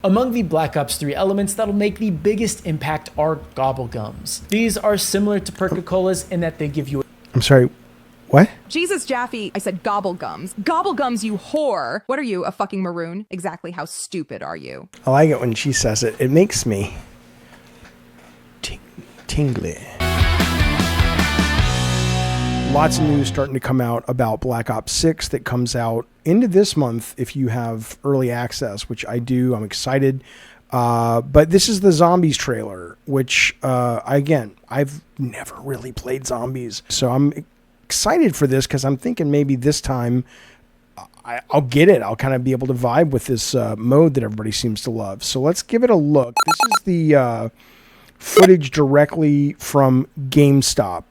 Among the Black Ops 3 elements that'll make the biggest impact are Gobblegums. These are similar to Perca-Colas in that they give you I'm sorry, what? Jesus, Jaffe, I said Gobblegums. Gobblegums, you whore. What are you, a fucking maroon? Exactly how stupid are you? I like it when she says it. It makes me tingly. Lots of news starting to come out about Black Ops 6 that comes out into this month if you have early access, which I do. I'm excited. But this is the Zombies trailer, which, again, I've never really played Zombies. So I'm excited for this because I'm thinking maybe this time I'll get it. I'll kind of be able to vibe with this mode that everybody seems to love. So let's give it a look. This is the footage directly from GameSpot.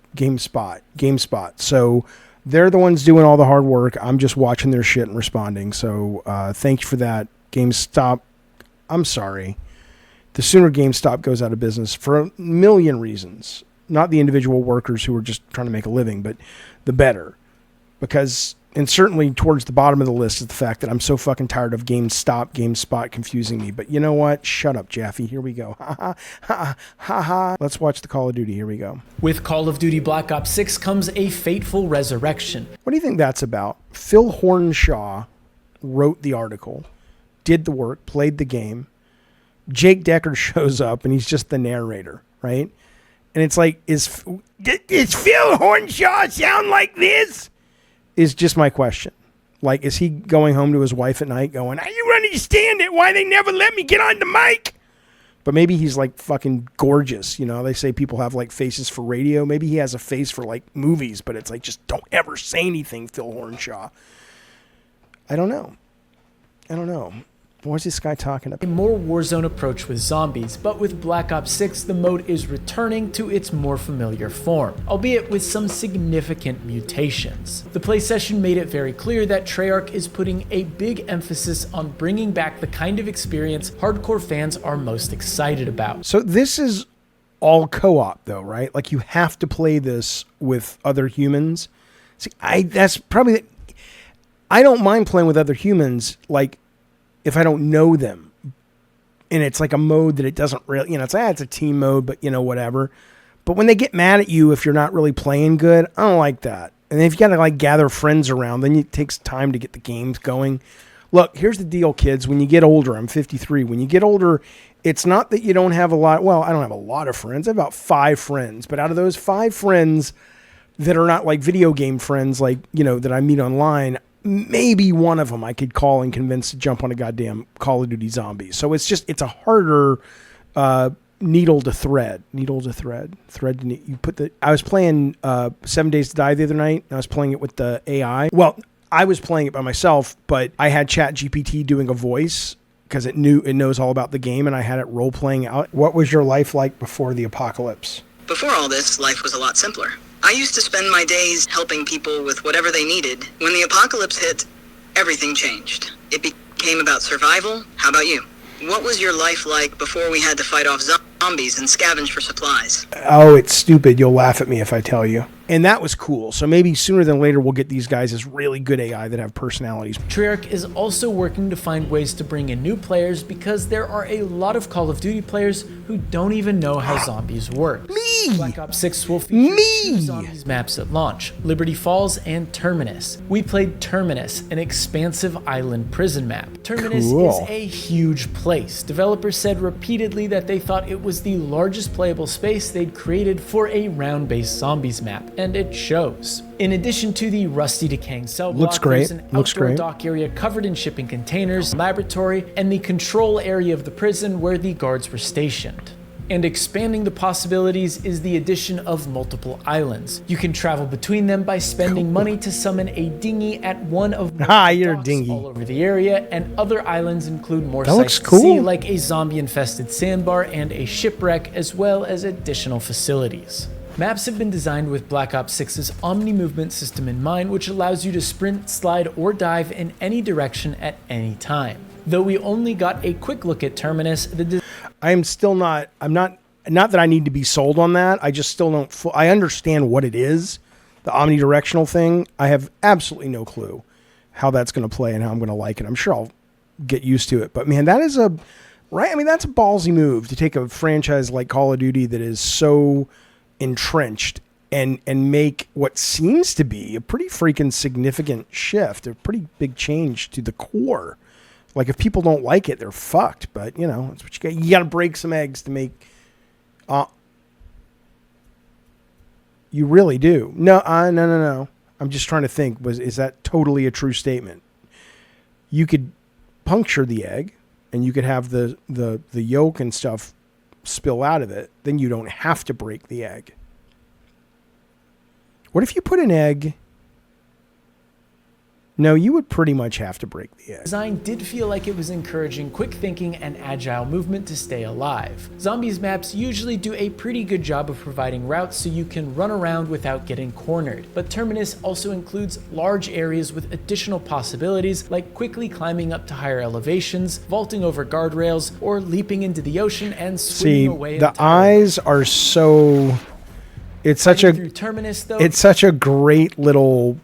So they're the ones doing all the hard work. I'm just watching their shit and responding. So thank you for that, GameStop. I'm sorry. The sooner GameStop goes out of business for a million reasons, not the individual workers who are just trying to make a living, but the better. Because, and certainly towards the bottom of the list is the fact that I'm so fucking tired of GameSpot confusing me. But you know what? Shut up, Jaffe. Here we go. Ha ha ha ha ha. Let's watch the Call of Duty. Here we go. With Call of Duty Black Ops 6 comes a fateful resurrection. What do you think that's about? Phil Hornshaw wrote the article, did the work, played the game. Jake Decker shows up and he's just the narrator, right? And it's like, is Phil Hornshaw sound like this? Is just my question. Like, is he going home to his wife at night going, I don't understand it, why they never let me get on the mic? But maybe he's like fucking gorgeous. You know, they say people have like faces for radio. Maybe he has a face for like movies, but it's like, just don't ever say anything, Phil Hornshaw. I don't know. What's this guy talking about? A more Warzone approach with zombies, but with Black Ops 6, the mode is returning to its more familiar form, albeit with some significant mutations. The play session made it very clear that Treyarch is putting a big emphasis on bringing back the kind of experience hardcore fans are most excited about. So this is all co-op though, right? Like you have to play this with other humans. See, I don't mind playing with other humans, like, if I don't know them, and it's like a mode that it doesn't really, it's a team mode, but whatever. But when they get mad at you if you're not really playing good, I don't like that. And if you got to like gather friends around, then it takes time to get the games going. Look, here's the deal, kids. When you get older, I'm 53. When you get older, it's not that you don't have a lot. Well, I don't have a lot of friends. I have about 5 friends, but out of those 5 friends that are not like video game friends, like, that I meet online, maybe one of them I could call and convince to jump on a goddamn Call of Duty Zombies. So it's a harder needle to thread. I was playing 7 Days to Die the other night. And I was playing it with the AI. Well, I was playing it by myself, but I had ChatGPT doing a voice because it knows all about the game, and I had it role playing out. What was your life like before the apocalypse? Before all this, life was a lot simpler. I used to spend my days helping people with whatever they needed. When the apocalypse hit, everything changed. It became about survival. How about you? What was your life like before we had to fight off zombies and scavenge for supplies? Oh, it's stupid. You'll laugh at me if I tell you. And that was cool. So maybe sooner than later we'll get these guys as really good AI that have personalities. Treyarch is also working to find ways to bring in new players because there are a lot of Call of Duty players who don't even know how zombies work. Me! Black Ops 6 will feature 2 zombies maps at launch, Liberty Falls and Terminus. We played Terminus, an expansive island prison map. Terminus is a huge place. Developers said repeatedly that they thought it was the largest playable space they'd created for a round-based zombies map, and it shows. In addition to the rusty, decaying cell block, there's an outdoor dock area covered in shipping containers, laboratory, and the control area of the prison where the guards were stationed. And expanding the possibilities is the addition of multiple islands. You can travel between them by spending money to summon a dinghy at one of docks all over the area, and other islands include more sights to see, like a zombie-infested sandbar and a shipwreck, as well as additional facilities. Maps have been designed with Black Ops 6's Omni-Movement system in mind, which allows you to sprint, slide, or dive in any direction at any time. Though we only got a quick look at Terminus, I'm not that I need to be sold on that. I just still don't, I understand what it is, the omnidirectional thing. I have absolutely no clue how that's going to play and how I'm going to like it. I'm sure I'll get used to it. But man, that is Right? I mean, that's a ballsy move to take a franchise like Call of Duty that is so entrenched and make what seems to be a pretty freaking significant shift, a pretty big change to the core. Like, if people don't like it, they're fucked. But, you know, that's what you got. You got to break some eggs to make... you really do. No. I'm just trying to think. Is that totally a true statement? You could puncture the egg, and you could have the yolk and stuff spill out of it. Then you don't have to break the egg. What if you put an egg... No, you would pretty much have to break the egg. Design did feel like it was encouraging quick thinking and agile movement to stay alive. Zombies maps usually do a pretty good job of providing routes so you can run around without getting cornered, but Terminus also includes large areas with additional possibilities like quickly climbing up to higher elevations, vaulting over guardrails, or leaping into the ocean and swimming away. The eyes are so... It's such a great little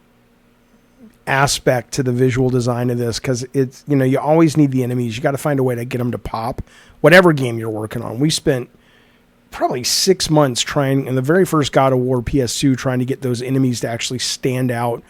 aspect to the visual design of this, because it's, you know, you always need the enemies. You got to find a way to get them to pop. Whatever game you're working on. We spent probably 6 months trying, in the very first God of War PS2, trying to get those enemies to actually stand out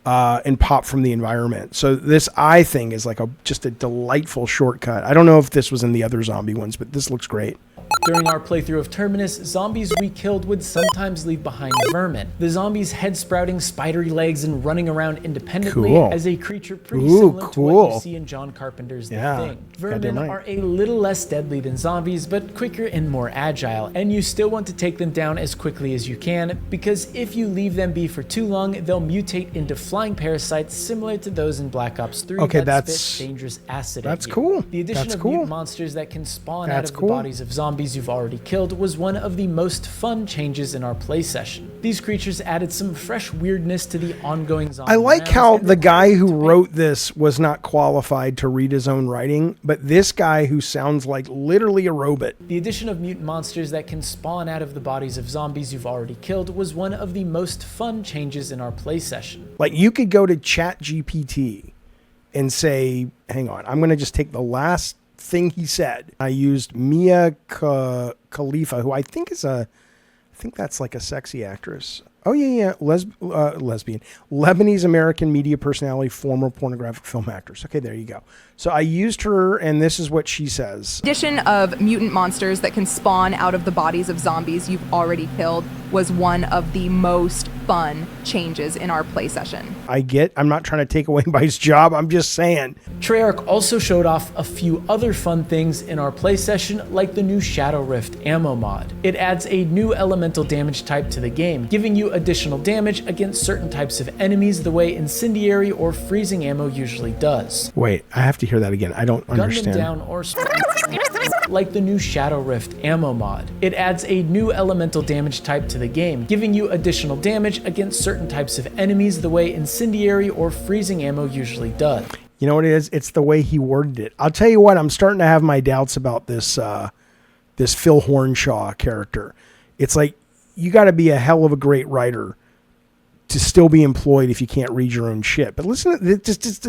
and pop from the environment. So this eye thing is like just a delightful shortcut. I don't know if this was in the other zombie ones, but this looks great. During our playthrough of Terminus, zombies we killed would sometimes leave behind vermin. The zombies' head-sprouting spidery legs and running around independently as a creature pretty similar to what you see in John Carpenter's The Thing. Vermin are a little less deadly than zombies, but quicker and more agile, and you still want to take them down as quickly as you can, because if you leave them be for too long, they'll mutate into flying parasites similar to those in Black Ops 3 that spit dangerous acid at you. Cool. The addition of mutant monsters that can spawn out of the bodies of zombies you've already killed was one of the most fun changes in our play session. These creatures added some fresh weirdness to the ongoing zombie. I like how the guy who wrote this was not qualified to read his own writing, but this guy who sounds like literally a robot. The addition of mutant monsters that can spawn out of the bodies of zombies you've already killed was one of the most fun changes in our play session. Like, you could go to ChatGPT and say, hang on, I'm going to just take the last thing he said. I used Mia Khalifa, who I think that's like a sexy actress. Oh yeah, lesbian, Lebanese American media personality, former pornographic film actress. Okay, there you go. So I used her, and this is what she says. Addition of mutant monsters that can spawn out of the bodies of zombies you've already killed was one of the most fun changes in our play session. I'm not trying to take away anybody's job. I'm just saying. Treyarch also showed off a few other fun things in our play session, like the new Shadow Rift ammo mod. It adds a new elemental damage type to the game, giving you additional damage against certain types of enemies the way incendiary or freezing ammo usually does. Wait, I have to hear that again. I don't understand. Gun them down or like the new Shadow Rift ammo mod. It adds a new elemental damage type to the game, giving you additional damage against certain types of enemies the way incendiary or freezing ammo usually does. You know what it is? It's the way he worded it. I'll tell you what, I'm starting to have my doubts about this Phil Hornshaw character. It's like, you got to be a hell of a great writer to still be employed if you can't read your own shit. But listen to just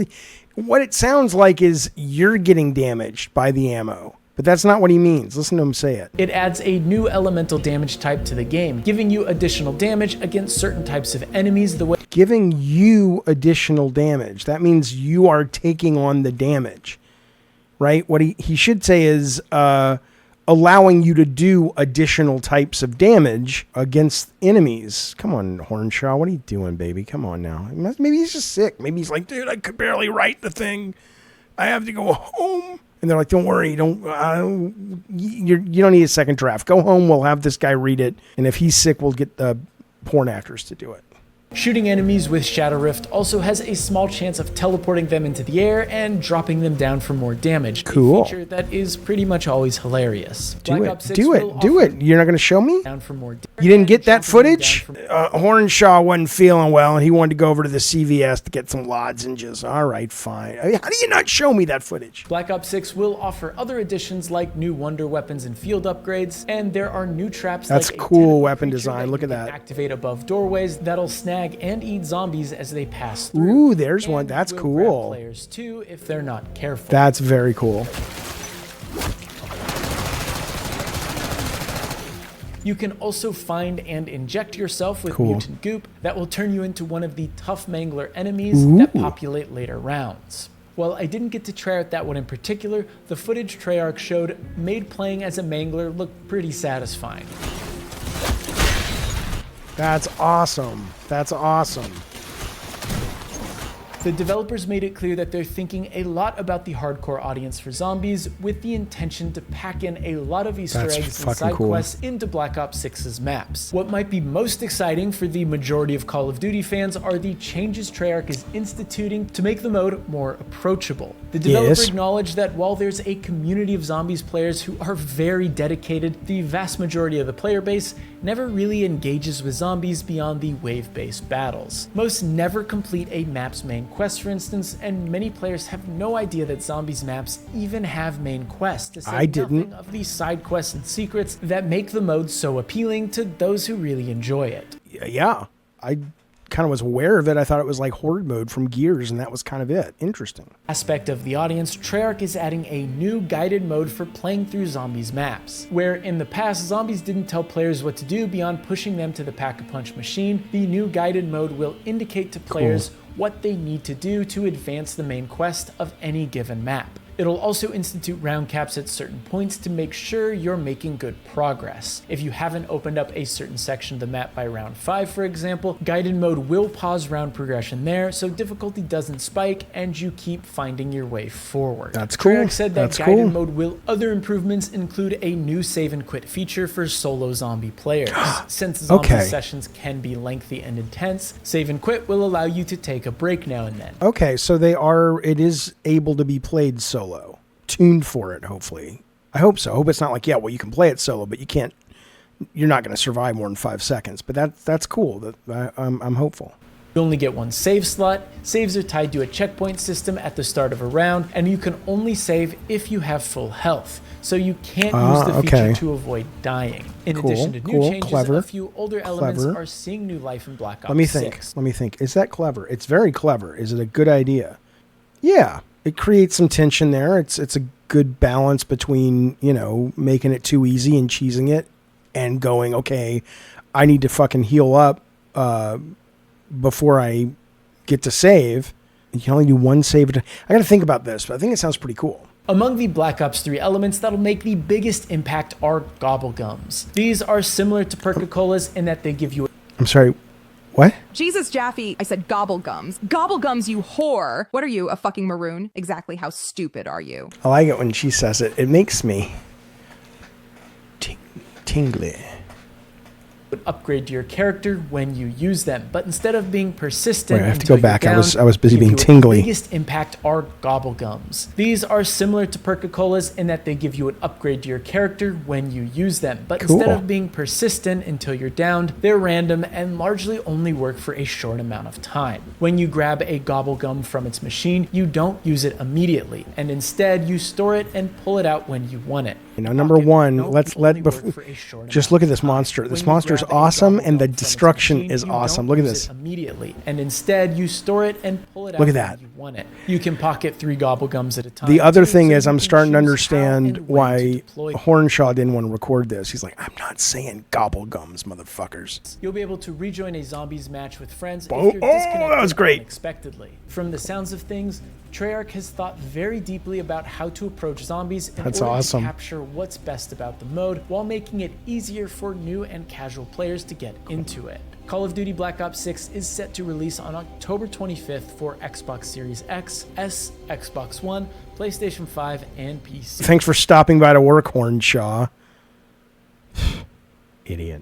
what it sounds like is you're getting damaged by the ammo. But that's not what he means. Listen to him say it. It adds a new elemental damage type to the game, giving you additional damage against certain types of enemies the way... Giving you additional damage. That means you are taking on the damage, right? What he should say is allowing you to do additional types of damage against enemies. Come on, Hornshaw. What are you doing, baby? Come on now. Maybe he's just sick. Maybe he's like, dude, I could barely write the thing. I have to go home. And they're like, don't worry, you don't need a second draft. Go home, we'll have this guy read it. And if he's sick, we'll get the porn actors to do it. Shooting enemies with Shadow Rift also has a small chance of teleporting them into the air and dropping them down for more damage. Cool. A feature that is pretty much always hilarious. Do it. You're not going to show me? Down for more you didn't get that footage? Hornshaw wasn't feeling well, and he wanted to go over to the CVS to get some lozenges. All right, fine. How do you not show me that footage? Black Ops 6 will offer other additions like new wonder weapons and field upgrades, and there are new traps. That's like cool weapon design. Look at that. Activate above doorways that'll snag and eat zombies as they pass through. Ooh, there's one. That's cool. Players too if they're not careful. That's very cool. You can also find and inject yourself with Cool. mutant goop that will turn you into one of the tough mangler enemies that populate later rounds. While I didn't get to try out that one in particular, the footage Treyarch showed made playing as a mangler look pretty satisfying. That's awesome. That's awesome. The developers made it clear that they're thinking a lot about the hardcore audience for zombies with the intention to pack in a lot of Easter That's eggs and fucking side cool. quests into Black Ops 6's maps. What might be most exciting for the majority of Call of Duty fans are the changes Treyarch is instituting to make the mode more approachable. The developer Yes. acknowledged that while there's a community of zombies players who are very dedicated, the vast majority of the player base never really engages with zombies beyond the wave-based battles. Most never complete a map's main quest, for instance, and many players have no idea that zombies maps even have main quests, to say I didn't. nothing of the side quests and secrets that make the mode so appealing to those who really enjoy it. Yeah, I kind of was aware of it. I thought it was like horde mode from Gears, and that was kind of it. Interesting. Aspect of the audience, Treyarch is adding a new guided mode for playing through zombies maps. Where in the past, zombies didn't tell players what to do beyond pushing them to the pack-a-punch machine, the new guided mode will indicate to players what they need to do to advance the main quest of any given map. It'll also institute round caps at certain points to make sure you're making good progress. If you haven't opened up a certain section of the map by round 5, for example, guided mode will pause round progression there, so difficulty doesn't spike and you keep finding your way forward. That's cool. Treyarch said that That's guided cool. mode will other improvements include a new save and quit feature for solo zombie players. Since zombie Okay. sessions can be lengthy and intense, save and quit will allow you to take a break now and then. Okay, so it is able to be played solo. Tuned for it, hopefully. I hope so. I hope it's not like, yeah, well, you can play it solo, but you're not going to survive more than 5 seconds. But that's cool. I'm hopeful. You only get one save slot. Saves are tied to a checkpoint system at the start of a round, and you can only save if you have full health. So you can't use the feature okay. to avoid dying. In Cool, addition to new cool, changes, clever, a few older elements clever. are seeing new life in Black Ops Let me 6. think. Is that clever? It's very clever. Is it a good idea? Yeah. It creates some tension there. It's a good balance between, making it too easy and cheesing it and going, okay, I need to fucking heal up before I get to save. You can only do one save at a time. I got to think about this, but I think it sounds pretty cool. Among the Black Ops 3 elements that'll make the biggest impact are Gobblegums. These are similar to Perca-Colas in that they give you I'm sorry. What? Jesus, Jaffe, I said Gobblegums. Gobblegums, you whore. What are you, a fucking maroon? Exactly how stupid are you? I like it when she says it. It makes me tingly. upgrade to your character when you use them, but instead of being persistent, Wait, I have to until go back. you're I was down, busy give being you tingly. The biggest impact are Gobblegums. These are similar to Perca-Colas in that they give you an upgrade to your character when you use them, but Cool. instead of being persistent until you're downed, they're random and largely only work for a short amount of time. When you grab a Gobblegum from its machine, you don't use it immediately, and instead you store it and pull it out when you want it. Number one, Nope, let's you only let work for a short just amount look at of this time. monster. This When you monster is grab a awesome, and the Gobblegum from its destruction machine, is you awesome. don't Look at use this. it immediately, and instead you store it and pull it out Look at when that. you want it. You can pocket 3 Gobblegums at a time. The other too, thing so is, you I'm can starting to choose how understand and when to why deploy. Hornshaw didn't want to record this. He's like, I'm not saying Gobblegums, motherfuckers. You'll be able to rejoin a zombies match with friends Oh, if you're oh, disconnected that was great. unexpectedly. From the sounds of things, Treyarch has thought very deeply about how to approach zombies in That's order awesome. to capture what's best about the mode while making it easier for new and casual players to get into it. Call of Duty Black Ops 6 is set to release on October 25th for Xbox Series X, S, Xbox One, PlayStation 5, and PC. Thanks for stopping by to work, Hornshaw. Idiot.